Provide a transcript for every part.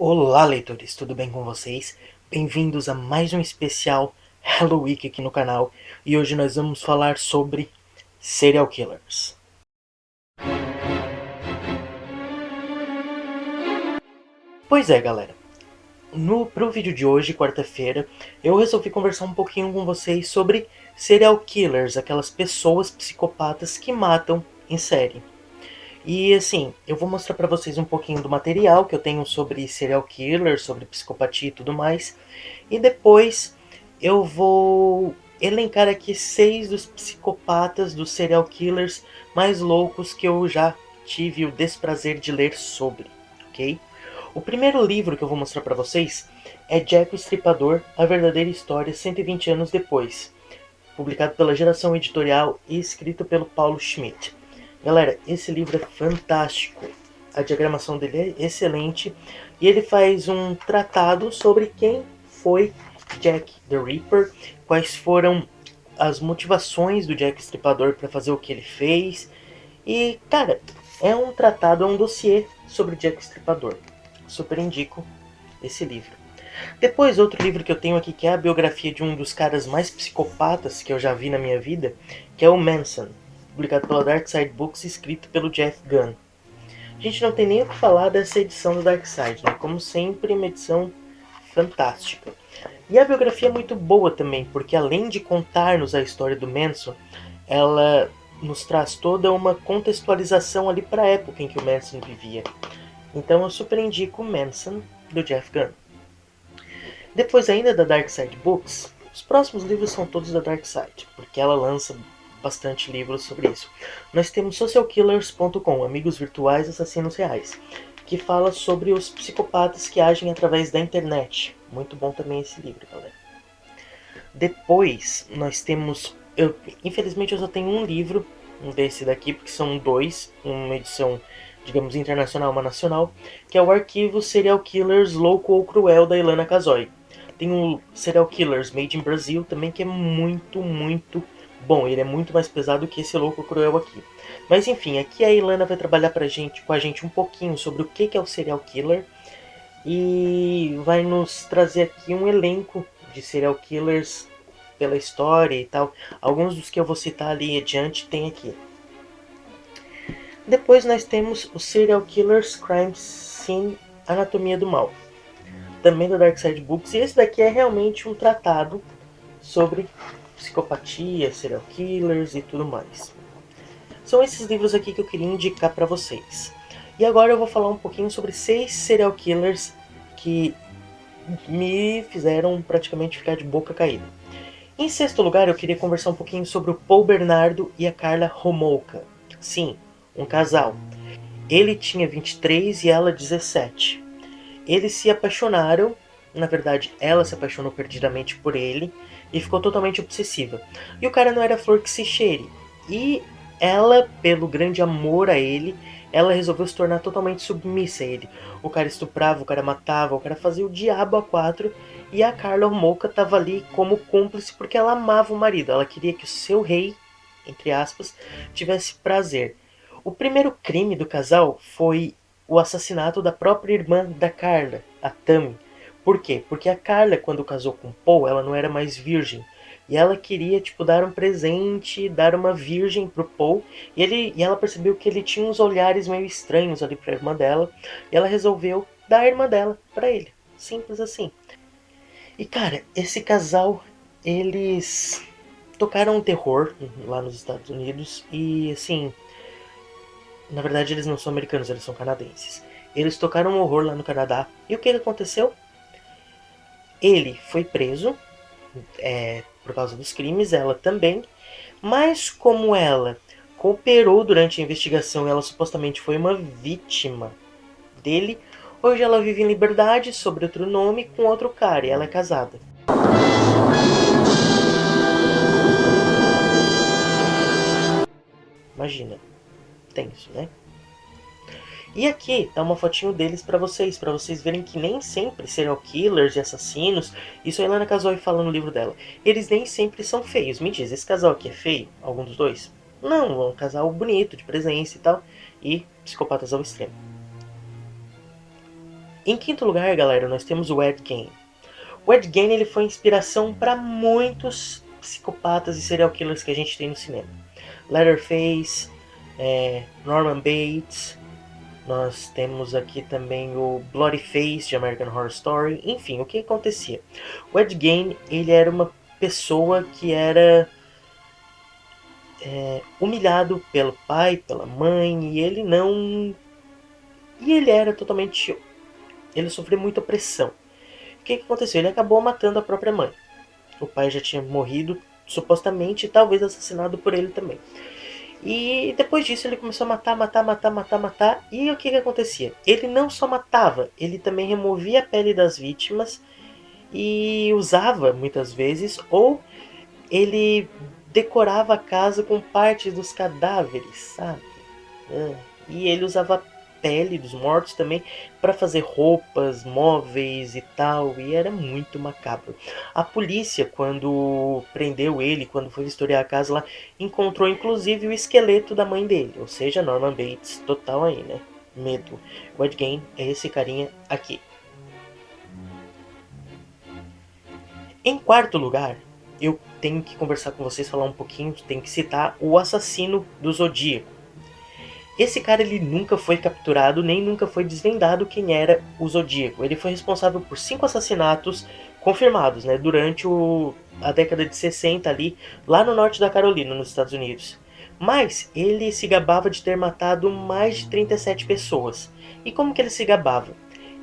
Olá, leitores, tudo bem com vocês? Bem-vindos a mais um especial Halloween aqui no canal. E hoje nós vamos falar sobre serial killers. Pois é, galera. Pro vídeo de hoje, quarta-feira, eu resolvi conversar um pouquinho com vocês sobre serial killers, aquelas pessoas psicopatas que matam em série. E assim, eu vou mostrar pra vocês um pouquinho do material que eu tenho sobre serial killers, sobre psicopatia e tudo mais. E depois eu vou elencar aqui 6 dos psicopatas, dos serial killers mais loucos que eu já tive o desprazer de ler sobre, ok? O primeiro livro que eu vou mostrar pra vocês é Jack o Estripador, A Verdadeira História 120 anos depois, publicado pela Geração Editorial e escrito pelo Paulo Schmidt. Galera, esse livro é fantástico. A diagramação dele é excelente e ele faz um tratado sobre quem foi Jack the Ripper, quais foram as motivações do Jack Estripador para fazer o que ele fez. E, cara, é um tratado, é um dossiê sobre Jack Estripador. Super indico esse livro. Depois, outro livro que eu tenho aqui, que é a biografia de um dos caras mais psicopatas que eu já vi na minha vida, que é o Manson, publicado pela Dark Side Books e escrito pelo Jeff Gunn. A gente não tem nem o que falar dessa edição do Dark Side, né? Como sempre, uma edição fantástica. E a biografia é muito boa também, porque além de contar-nos a história do Manson, ela nos traz toda uma contextualização ali para a época em que o Manson vivia. Então eu super indico o Manson, do Jeff Gunn. Depois ainda da Dark Side Books, os próximos livros são todos da Dark Side, porque ela lança bastante livros sobre isso. Nós temos socialkillers.com, Amigos Virtuais Assassinos Reais, que fala sobre os psicopatas que agem através da internet. Muito bom também esse livro, galera. Depois nós temos... infelizmente eu só tenho um livro, um desse daqui, porque são dois, uma edição, digamos, internacional, uma nacional, que é o Arquivo Serial Killers Louco ou Cruel, da Ilana Casoy. Tem o Serial Killers Made in Brazil também, que é muito, muito bom. Ele é muito mais pesado que esse Louco Cruel aqui. Mas enfim, aqui a Ilana vai trabalhar com a gente um pouquinho sobre o que é o serial killer. E vai nos trazer aqui um elenco de serial killers pela história e tal. Alguns dos que eu vou citar ali adiante tem aqui. Depois nós temos o Serial Killers Crime Scene Anatomia do Mal, também da Dark Side Books, e esse daqui é realmente um tratado sobre psicopatia, serial killers e tudo mais. São esses livros aqui que eu queria indicar para vocês. E agora eu vou falar um pouquinho sobre 6 serial killers que me fizeram praticamente ficar de boca caída. Em sexto lugar, eu queria conversar um pouquinho sobre o Paul Bernardo e a Carla Homolka. Sim, um casal. Ele tinha 23 e ela 17. Eles se apaixonaram, na verdade ela se apaixonou perdidamente por ele e ficou totalmente obsessiva. E o cara não era flor que se cheire. E ela, pelo grande amor a ele, ela resolveu se tornar totalmente submissa a ele. O cara estuprava, o cara matava, o cara fazia o diabo a quatro. E a Carla Homolka estava ali como cúmplice porque ela amava o marido. Ela queria que o seu rei, entre aspas, tivesse prazer. O primeiro crime do casal foi o assassinato da própria irmã da Carla, a Tammy. Por quê? Porque a Carla, quando casou com Paul, ela não era mais virgem. E ela queria, tipo, dar um presente, dar uma virgem pro Paul. E ela percebeu que ele tinha uns olhares meio estranhos ali pra irmã dela. E ela resolveu dar a irmã dela pra ele. Simples assim. E cara, esse casal, eles tocaram um terror lá nos Estados Unidos. E assim, na verdade eles não são americanos, eles são canadenses. Eles tocaram um horror lá no Canadá. E o que aconteceu? Ele foi preso, por causa dos crimes, ela também. Mas como ela cooperou durante a investigação, ela supostamente foi uma vítima dele. Hoje ela vive em liberdade, sob outro nome, com outro cara, e ela é casada. Imagina, tenso, né? E aqui tá uma fotinho deles pra vocês verem que nem sempre serial killers e assassinos, isso a Ilana Casoy fala no livro dela, eles nem sempre são feios. Me diz, esse casal aqui é feio? Algum dos dois? Não, é um casal bonito, de presença e tal, e psicopatas ao extremo. Em quinto lugar, galera, nós temos o Ed Gein. O Ed Gein ele foi inspiração para muitos psicopatas e serial killers que a gente tem no cinema. Leatherface, Norman Bates, nós temos aqui também o Bloody Face de American Horror Story. Enfim, o que acontecia? O Ed Gein ele era uma pessoa que era humilhado pelo pai, pela mãe, e ele não... E ele era totalmente... Ele sofreu muita opressão. O que aconteceu? Ele acabou matando a própria mãe. O pai já tinha morrido, supostamente, e talvez assassinado por ele também. E depois disso ele começou a matar. E o que acontecia? Ele não só matava, ele também removia a pele das vítimas e usava muitas vezes, ou ele decorava a casa com partes dos cadáveres, sabe? E ele usava a pele dos mortos também para fazer roupas, móveis e tal, e era muito macabro. A polícia, quando prendeu ele, quando foi vistoriar a casa lá, encontrou inclusive o esqueleto da mãe dele, ou seja, Norman Bates, total aí, né? Medo. O Ed Gein é esse carinha aqui. Em quarto lugar, eu tenho que conversar com vocês, falar um pouquinho, tenho que citar o assassino do Zodíaco. Esse cara ele nunca foi capturado, nem nunca foi desvendado quem era o Zodíaco. Ele foi responsável por 5 assassinatos confirmados, né, durante a década de 60 ali, lá no norte da Carolina, nos Estados Unidos. Mas ele se gabava de ter matado mais de 37 pessoas. E como que ele se gabava?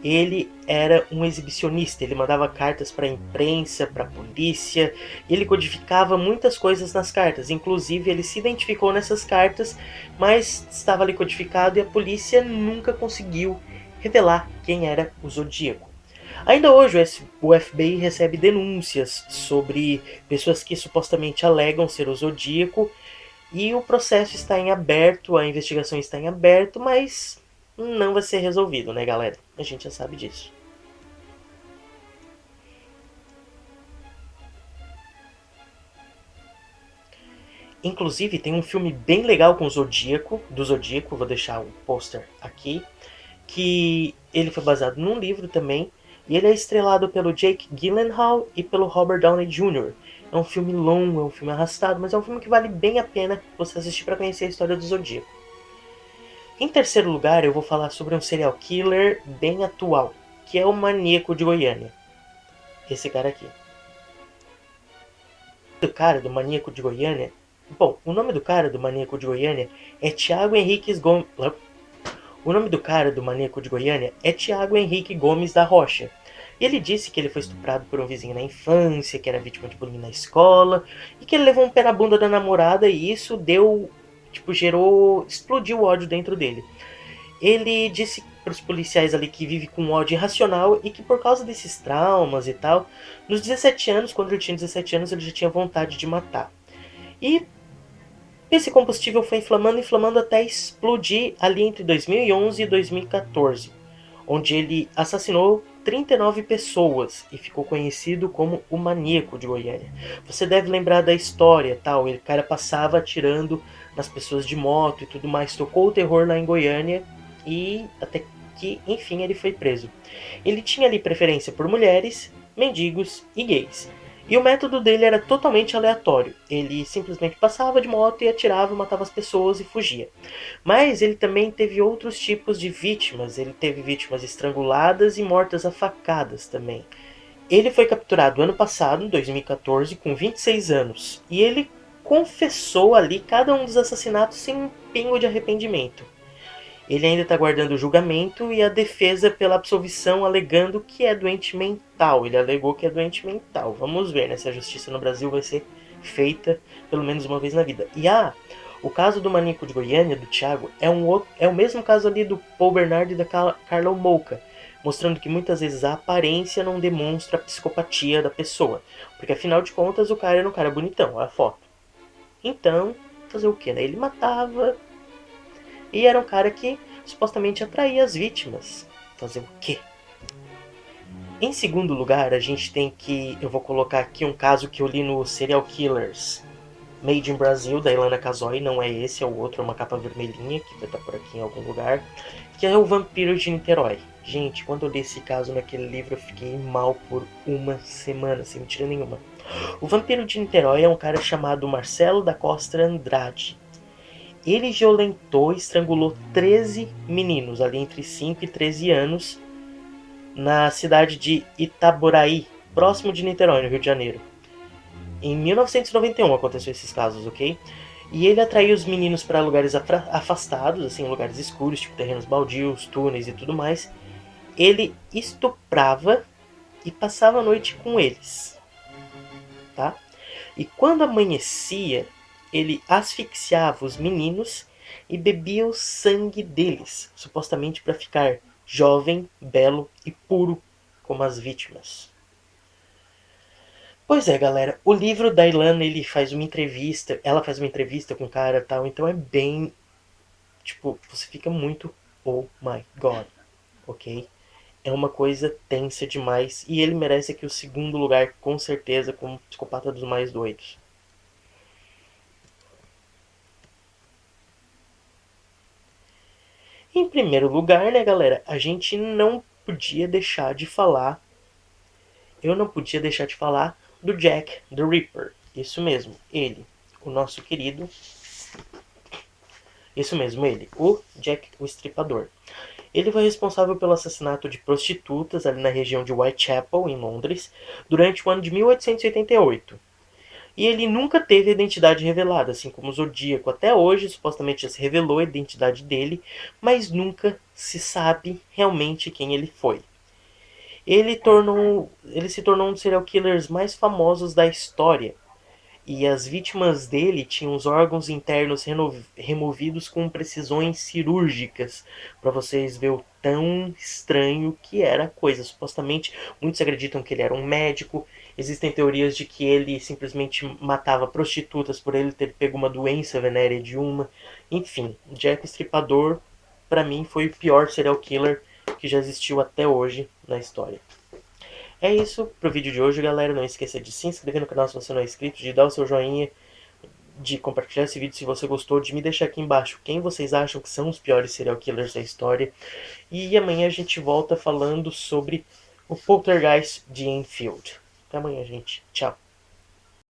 Ele era um exibicionista, ele mandava cartas para a imprensa, para a polícia, ele codificava muitas coisas nas cartas, inclusive ele se identificou nessas cartas, mas estava ali codificado e a polícia nunca conseguiu revelar quem era o Zodíaco. Ainda hoje o FBI recebe denúncias sobre pessoas que supostamente alegam ser o Zodíaco e o processo está em aberto, a investigação está em aberto, mas não vai ser resolvido, né, galera? A gente já sabe disso. Inclusive, tem um filme bem legal com o Zodíaco, do Zodíaco, vou deixar o pôster aqui, que ele foi baseado num livro também, e ele é estrelado pelo Jake Gyllenhaal e pelo Robert Downey Jr. É um filme longo, é um filme arrastado, mas é um filme que vale bem a pena você assistir para conhecer a história do Zodíaco. Em terceiro lugar, eu vou falar sobre um serial killer bem atual, que é o Maníaco de Goiânia. Esse cara aqui. O cara do Maníaco de Goiânia... Bom, o nome do cara do Maníaco de Goiânia é Thiago Henrique Gomes... O nome do cara do Maníaco de Goiânia é Thiago Henrique Gomes da Rocha. E ele disse que ele foi estuprado por um vizinho na infância, que era vítima de bullying na escola, e que ele levou um pé na bunda da namorada e isso deu... explodiu o ódio dentro dele. Ele disse para os policiais ali que vive com ódio irracional e que por causa desses traumas e tal, nos 17 anos, quando ele tinha 17 anos, ele já tinha vontade de matar. E esse combustível foi inflamando até explodir ali entre 2011 e 2014, onde ele assassinou 39 pessoas e ficou conhecido como o Maníaco de Goiânia. Você deve lembrar da história, tal, o cara passava atirando nas pessoas de moto e tudo mais, tocou o terror lá em Goiânia e até que, enfim, ele foi preso. Ele tinha ali preferência por mulheres, mendigos e gays. E o método dele era totalmente aleatório. Ele simplesmente passava de moto e atirava, matava as pessoas e fugia. Mas ele também teve outros tipos de vítimas. Ele teve vítimas estranguladas e mortas a facadas também. Ele foi capturado ano passado, em 2014, com 26 anos. E ele confessou ali cada um dos assassinatos sem um pingo de arrependimento. Ele ainda está aguardando o julgamento e a defesa pela absolvição alegando que é doente mental. Ele alegou que é doente mental. Vamos ver, né, se a justiça no Brasil vai ser feita pelo menos uma vez na vida. E o caso do Maníaco de Goiânia, do Thiago, é o mesmo caso ali do Paul Bernardo e da Carla Mouka, mostrando que muitas vezes a aparência não demonstra a psicopatia da pessoa. Porque afinal de contas o cara era um cara bonitão, a foto. Então, fazer o que, né? Ele matava... E era um cara que supostamente atraía as vítimas. Fazer o quê? Em segundo lugar, a gente tem que... Eu vou colocar aqui um caso que eu li no Serial Killers Made in Brazil, da Ilana Casoy. Não é esse, é o outro, é uma capa vermelhinha, que vai estar por aqui em algum lugar. Que é o Vampiro de Niterói. Gente, quando eu li esse caso naquele livro, eu fiquei mal por uma semana, sem mentira nenhuma. O vampiro de Niterói é um cara chamado Marcelo da Costa Andrade. Ele violentou e estrangulou 13 meninos, ali entre 5 e 13 anos, na cidade de Itaboraí, próximo de Niterói, no Rio de Janeiro. Em 1991 aconteceu esses casos, ok? E ele atraiu os meninos para lugares afastados, assim, lugares escuros, tipo terrenos baldios, túneis e tudo mais. Ele estuprava e passava a noite com eles, tá? E quando amanhecia, ele asfixiava os meninos e bebia o sangue deles, supostamente para ficar jovem, belo e puro como as vítimas. Pois é, galera, o livro da Ilana, ele faz uma entrevista, ela faz uma entrevista com o cara e tal, então é bem, tipo, você fica muito, oh my god, ok? É uma coisa tensa demais e ele merece aqui o segundo lugar, com certeza, como psicopata dos mais doidos. Em primeiro lugar, né, galera, a gente não podia deixar de falar, eu não podia deixar de falar do Jack the Ripper. Isso mesmo, ele, o nosso querido, isso mesmo, ele, o Jack o Estripador. Ele foi responsável pelo assassinato de prostitutas ali na região de Whitechapel, em Londres, durante o ano de 1888. E ele nunca teve a identidade revelada, assim como o Zodíaco. Até hoje, supostamente já se revelou a identidade dele, mas nunca se sabe realmente quem ele foi. Ele se tornou um dos serial killers mais famosos da história. E as vítimas dele tinham os órgãos internos removidos com precisões cirúrgicas, para vocês verem o tão estranho que era a coisa. Supostamente, muitos acreditam que ele era um médico. Existem teorias de que ele simplesmente matava prostitutas por ele ter pego uma doença venérea de uma. Enfim, Jack Estripador, para mim, foi o pior serial killer que já existiu até hoje na história. É isso pro vídeo de hoje, galera. Não esqueça de se inscrever no canal se você não é inscrito, de dar o seu joinha, de compartilhar esse vídeo se você gostou, de me deixar aqui embaixo quem vocês acham que são os piores serial killers da história. E amanhã a gente volta falando sobre o Poltergeist de Enfield. Até amanhã, gente. Tchau.